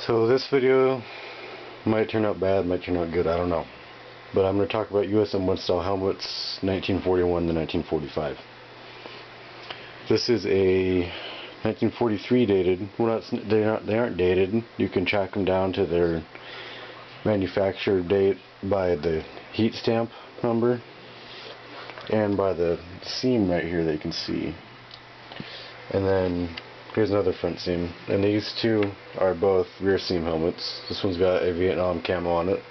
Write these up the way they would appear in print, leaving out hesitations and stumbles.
So this video might turn out bad, might turn out good, I don't know. But I'm going to talk about USM-1 style helmets 1941 to 1945. This is a 1943 dated. Well, they aren't dated. You can track them down to their manufacturer date by the heat stamp number and by the seam right here that you can see. And then here's another front seam. And these two are both rear seam helmets. This one's got a Vietnam camo on it,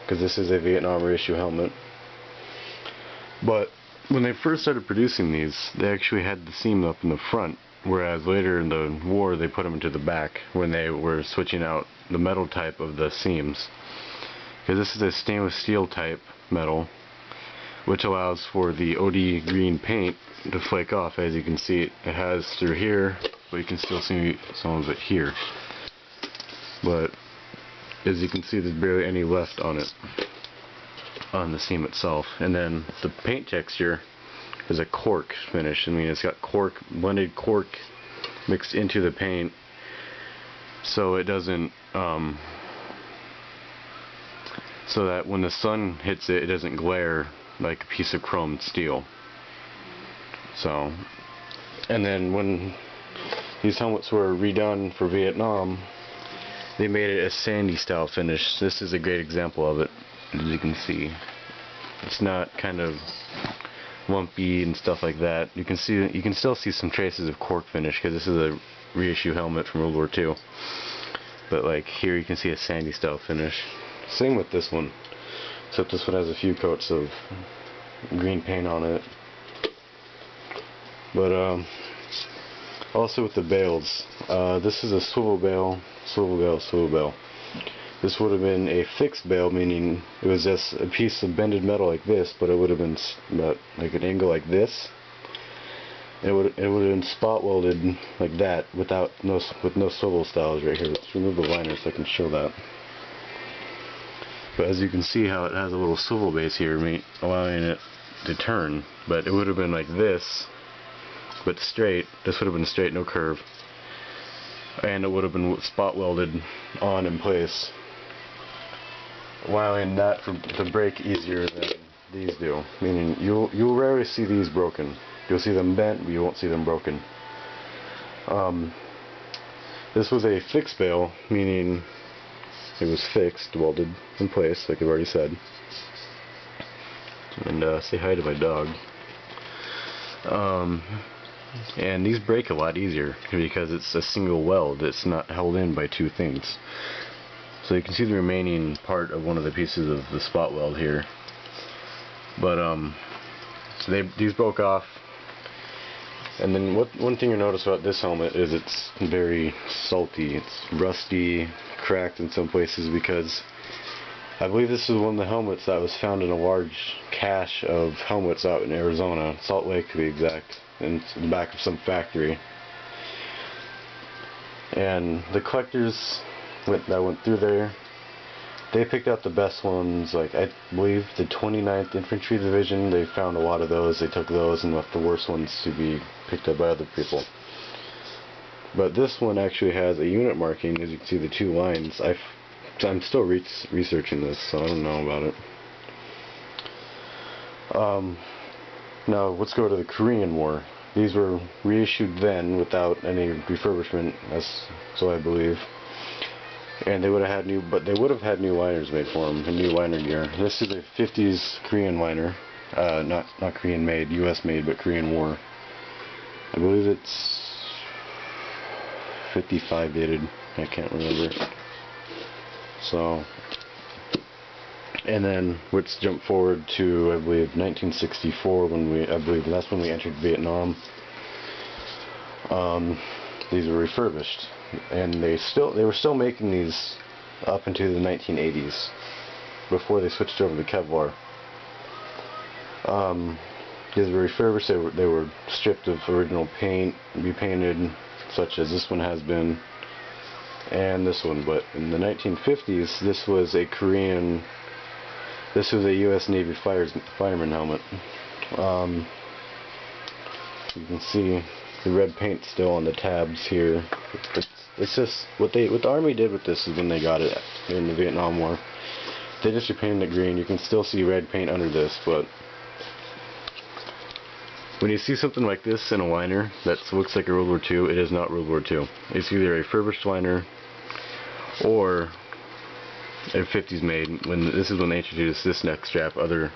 because this is a Vietnam reissue helmet. But when they first started producing these, they actually had the seam up in the front, whereas later in the war they put them into the back when they were switching out the metal type of the seams. Because this is a stainless steel type metal, which allows for the OD green paint to flake off. As you can see, it has through here, but you can still see some of it here. But as you can see, there's barely any left on it, on the seam itself. And then the paint texture is a cork finish. I mean, it's got cork, blended cork mixed into the paint, so it doesn't so that when the sun hits it, it doesn't glare like a piece of chrome steel. So, and then when these helmets were redone for Vietnam, they made it a sandy style finish. This is a great example of it. As you can see, it's not kind of lumpy and stuff like that. You can still see some traces of cork finish, because this is a reissue helmet from World War II. But like here, you can see a sandy style finish. Same with this one, except this one has a few coats of green paint on it. But also with the bales, this is a swivel bale. This would have been a fixed bale, meaning it was just a piece of bended metal like this, but it would have been about like an angle like this. It would have been spot welded like that, with no swivel styles right here. Let's remove the liner so I can show that. But as you can see how it has a little swivel base here, allowing it to turn. But it would have been like this, but straight. This would have been straight, no curve. And it would have been spot welded on in place, allowing that to break easier than these do. Meaning you'll rarely see these broken. You'll see them bent, but you won't see them broken. This was a fixed bale, meaning it was fixed, welded in place, like I've already said. And say hi to my dog. And these break a lot easier because it's a single weld. It's not held in by two things. So you can see the remaining part of one of the pieces of the spot weld here. But these broke off. And then one thing you notice about this helmet is it's very salty. It's rusty, cracked in some places, because I believe this is one of the helmets that was found in a large cache of helmets out in Arizona, Salt Lake to be exact, in the back of some factory. And the collectors that went through there, they picked out the best ones. Like, I believe the 29th Infantry Division, they found a lot of those. They took those and left the worst ones to be picked up by other people. But this one actually has a unit marking. As you can see, the two lines. I'm still researching this, so I don't know about it. Now let's go to the Korean War. These were reissued then without any refurbishment, so I believe. And they would have had new liners made for them, and new liner gear. This is a 50s Korean liner, not Korean made, U.S. made, but Korean War. I believe it's 55 dated. I can't remember. So, and then let's jump forward to, I believe, 1964, I believe that's when we entered Vietnam. These were refurbished, and they were still making these up into the 1980s, before they switched over to Kevlar. These were refurbished. They were stripped of original paint, repainted, such as this one has been, and this one. But in the 1950s, this was a U.S. Navy fireman helmet. You can see the red paint still on the tabs here. It's It's just what the Army did with this is when they got it in the Vietnam War. They just repainted it green. You can still see red paint under this, but when you see something like this in a liner that looks like a World War II, it is not World War II. It's either a refurbished liner or a 50s made. This is when they introduced this neck strap over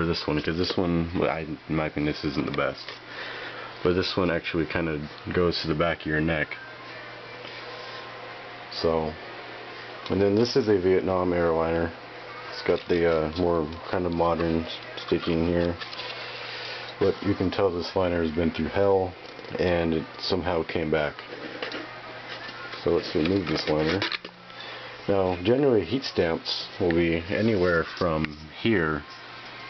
this one, because this one, in my opinion, this isn't the best. But this one actually kind of goes to the back of your neck. So, and then this is a Vietnam era liner. It's got the more kind of modern stitching here. But you can tell this liner has been through hell, and it somehow came back. So let's remove this liner. Now, generally heat stamps will be anywhere from here,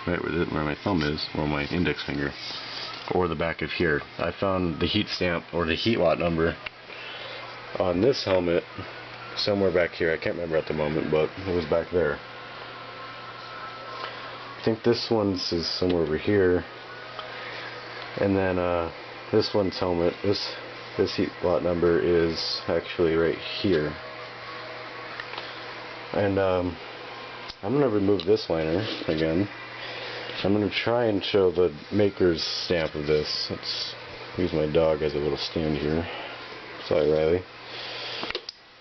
right where my thumb is, or my index finger, or the back of here. I found the heat stamp, or the heat lot number, on this helmet somewhere back here. I can't remember at the moment, but it was back there. I think this one's is somewhere over here. And then this one's helmet, this heat lot number is actually right here. And I'm going to remove this liner again. I'm going to try and show the maker's stamp of this. Let's use my dog as a little stand here. Sorry, Riley.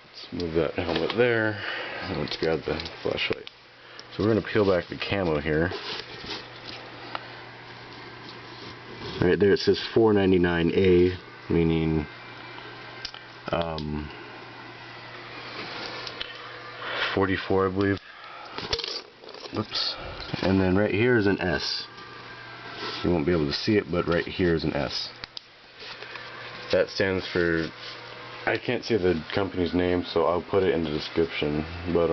Let's move that helmet there. And let's grab the flashlight. So we're going to peel back the camo here. Right there it says 499A, meaning 44, I believe. Oops. And then right here is an S. You won't be able to see it, but right here is an S. That stands for, I can't see the company's name, so I'll put it in the description. But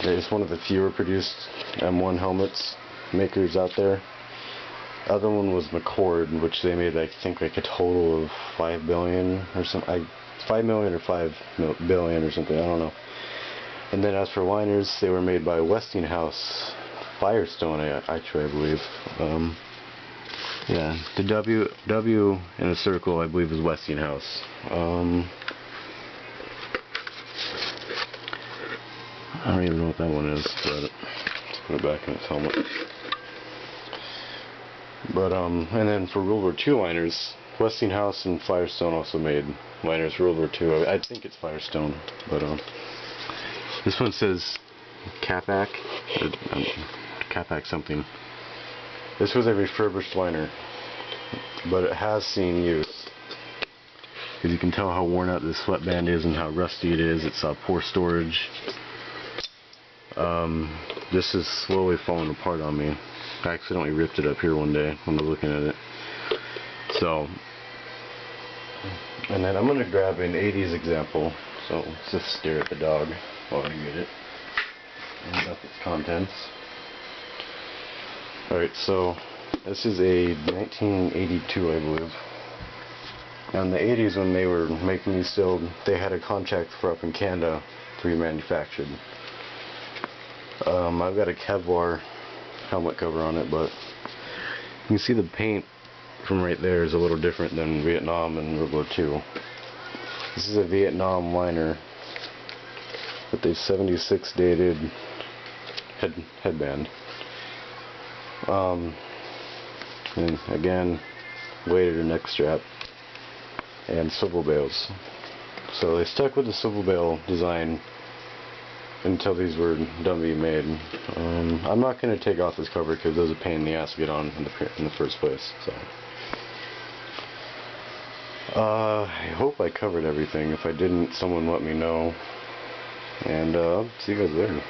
it's one of the fewer produced M1 helmets makers out there. Other one was McCord, which they made, I think, like a total of 5 billion or something. 5 million or 5 billion or something, I don't know. And then as for liners, they were made by Westinghouse Firestone, actually, I believe. Yeah, the W in a circle, I believe, is Westinghouse. I don't even know what that one is, but let's put it back in its helmet. But and then for World War II liners, Westinghouse and Firestone also made liners for World War II. I think it's Firestone, but this one says Capac, or Capac something. This was a refurbished liner, but it has seen use. Because you can tell how worn out this sweatband is and how rusty it is. It's poor storage. This is slowly falling apart on me. I accidentally ripped it up here one day when I was looking at it. So, and then I'm going to grab an 80s example. So let's just stare at the dog while I get it and up its contents. Alright, so this is a 1982, I believe. Now in the 80s, when they were making these still, they had a contract for up in Canada to be manufactured. I've got a Kevlar helmet cover on it, but you can see the paint from right there is a little different than Vietnam and World War II. This is a Vietnam liner with a 76 dated headband. And again, weighted neck strap and swivel bales. So they stuck with the swivel bale design until these were done being made. I'm not going to take off this cover because it was a pain in the ass to get on in the first place. So I hope I covered everything. If I didn't, someone let me know. And see you guys later.